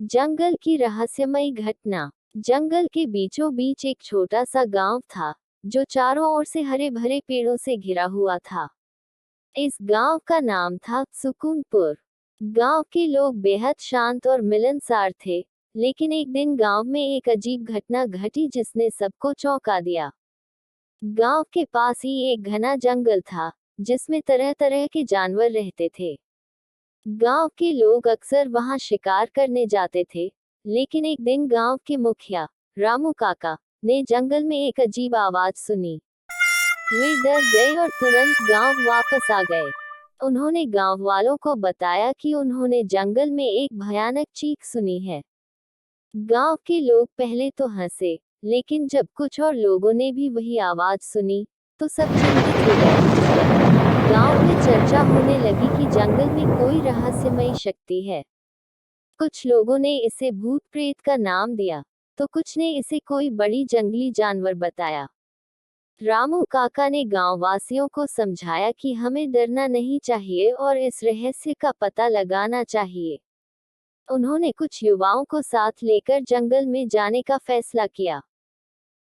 जंगल की रहस्यमयी घटना। जंगल के बीचों बीच एक छोटा सा गांव था, जो चारों ओर से हरे भरे पेड़ों से घिरा हुआ था। इस गांव का नाम था सुकूनपुर। गांव के लोग बेहद शांत और मिलनसार थे, लेकिन एक दिन गांव में एक अजीब घटना घटी जिसने सबको चौंका दिया। गांव के पास ही एक घना जंगल था, जिसमें तरह तरह के जानवर रहते थे। गांव के लोग अक्सर वहां शिकार करने जाते थे, लेकिन एक दिन गांव के मुखिया रामू काका ने जंगल में एक अजीब आवाज सुनी। वे डर गए और तुरंत गांव वापस आ गए। उन्होंने गांव वालों को बताया कि उन्होंने जंगल में एक भयानक चीख सुनी है। गांव के लोग पहले तो हंसे, लेकिन जब कुछ और लोगों ने भी वही आवाज सुनी, तो सब चिंतित हो गए। गांव में चर्चा होने लगी कि जंगल में कोई रहस्यमयी शक्ति है। कुछ लोगों ने इसे भूत प्रेत का नाम दिया, तो कुछ ने इसे कोई बड़ी जंगली जानवर बताया। रामू काका ने गांव वासियों को समझाया कि हमें डरना नहीं चाहिए और इस रहस्य का पता लगाना चाहिए। उन्होंने कुछ युवाओं को साथ लेकर जंगल में जाने का फैसला किया।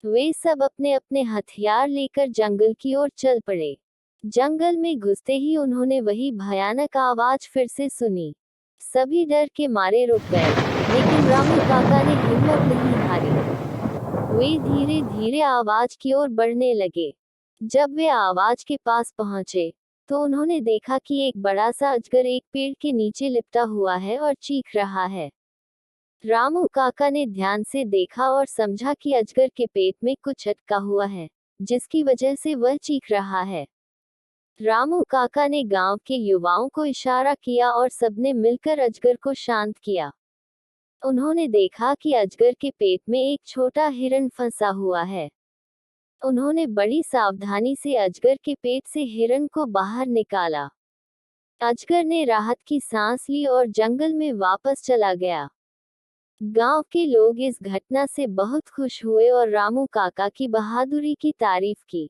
वे सब अपने अपने हथियार लेकर जंगल की ओर चल पड़े। जंगल में घुसते ही उन्होंने वही भयानक आवाज फिर से सुनी। सभी डर के मारे रुक गए, लेकिन रामू काका ने हिम्मत नहीं हारी। वे धीरे धीरे आवाज की ओर बढ़ने लगे। जब वे आवाज के पास पहुंचे, तो उन्होंने देखा कि एक बड़ा सा अजगर एक पेड़ के नीचे लिपटा हुआ है और चीख रहा है। रामू काका ने ध्यान से देखा और समझा कि अजगर के पेट में कुछ अटका हुआ है, जिसकी वजह से वह चीख रहा है। रामू काका ने गांव के युवाओं को इशारा किया और सबने मिलकर अजगर को शांत किया। उन्होंने देखा कि अजगर के पेट में एक छोटा हिरण फंसा हुआ है। उन्होंने बड़ी सावधानी से अजगर के पेट से हिरण को बाहर निकाला। अजगर ने राहत की सांस ली और जंगल में वापस चला गया। गांव के लोग इस घटना से बहुत खुश हुए और रामू काका की बहादुरी की तारीफ की।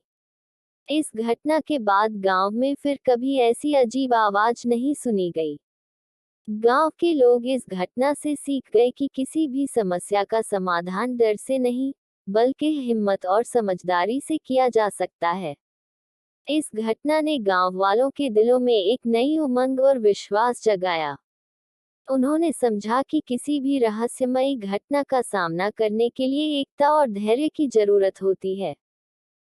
इस घटना के बाद गांव में फिर कभी ऐसी अजीब आवाज नहीं सुनी गई। गांव के लोग इस घटना से सीख गए कि किसी भी समस्या का समाधान डर से नहीं, बल्कि हिम्मत और समझदारी से किया जा सकता है। इस घटना ने गांव वालों के दिलों में एक नई उमंग और विश्वास जगाया। उन्होंने समझा कि किसी भी रहस्यमयी घटना का सामना करने के लिए एकता और धैर्य की जरूरत होती है।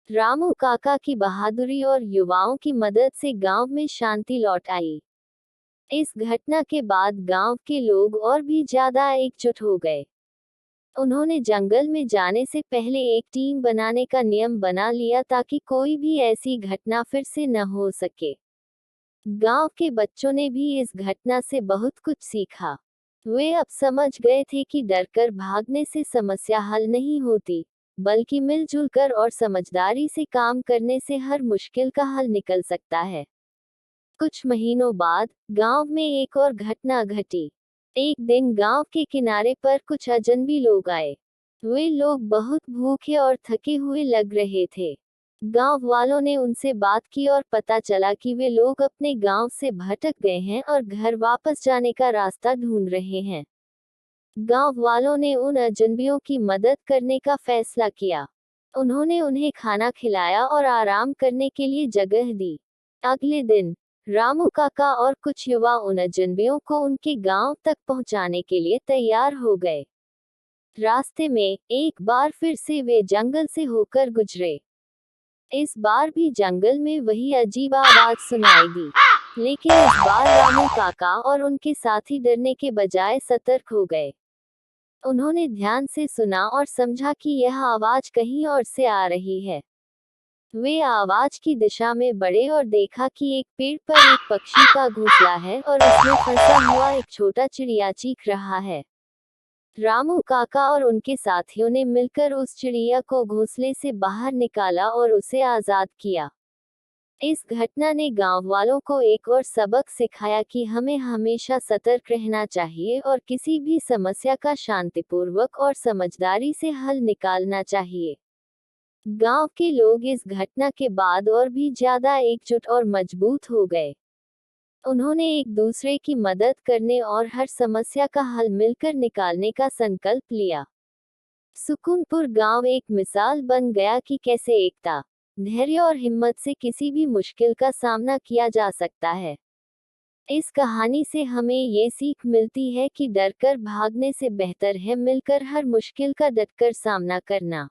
रामू काका की बहादुरी और युवाओं की मदद से गांव में शांति लौट आई। इस घटना के बाद गांव के लोग और भी ज्यादा एकजुट हो गए। उन्होंने जंगल में जाने से पहले एक टीम बनाने का नियम बना लिया ताकि कोई भी ऐसी घटना फिर से न हो सके। गांव के बच्चों ने भी इस घटना से बहुत कुछ सीखा। वे अब समझ गए थे कि डरकर भागने से समस्या हल नहीं होती, बल्कि मिलजुल कर और समझदारी से काम करने से हर मुश्किल का हल निकल सकता है। कुछ महीनों बाद गांव में एक और घटना घटी। एक दिन गांव के किनारे पर कुछ अजनबी लोग आए। वे लोग बहुत भूखे और थके हुए लग रहे थे। गांव वालों ने उनसे बात की और पता चला कि वे लोग अपने गांव से भटक गए हैं और घर वापस जाने का रास्ता ढूंढ रहे हैं। गांव वालों ने उन अजनबियों की मदद करने का फैसला किया। उन्होंने उन्हें खाना खिलाया और आराम करने के लिए जगह दी। अगले दिन रामू काका और कुछ युवा उन अजनबियों को उनके गांव तक पहुंचाने के लिए तैयार हो गए। रास्ते में एक बार फिर से वे जंगल से होकर गुजरे। इस बार भी जंगल में वही अजीब आवाज सुनाई दी, लेकिन इस बार रामू काका और उनके साथी डरने के बजाय सतर्क हो गए। उन्होंने ध्यान से सुना और समझा कि यह आवाज कहीं और से आ रही है। वे आवाज की दिशा में बढ़े और देखा कि एक पेड़ पर एक पक्षी का घोंसला है और उसमें फंसा हुआ एक छोटा चिड़िया चीख रहा है। रामू काका और उनके साथियों ने मिलकर उस चिड़िया को घोंसले से बाहर निकाला और उसे आजाद किया। इस घटना ने गांव वालों को एक और सबक सिखाया कि हमें हमेशा सतर्क रहना चाहिए और किसी भी समस्या का शांतिपूर्वक और समझदारी से हल निकालना चाहिए। गांव के लोग इस घटना के बाद और भी ज्यादा एकजुट और मजबूत हो गए। उन्होंने एक दूसरे की मदद करने और हर समस्या का हल मिलकर निकालने का संकल्प लिया। सुकूनपुर गांव एक मिसाल बन गया कि कैसे एकता, धैर्य और हिम्मत से किसी भी मुश्किल का सामना किया जा सकता है। इस कहानी से हमें ये सीख मिलती है कि डरकर भागने से बेहतर है मिलकर हर मुश्किल का डटकर सामना करना।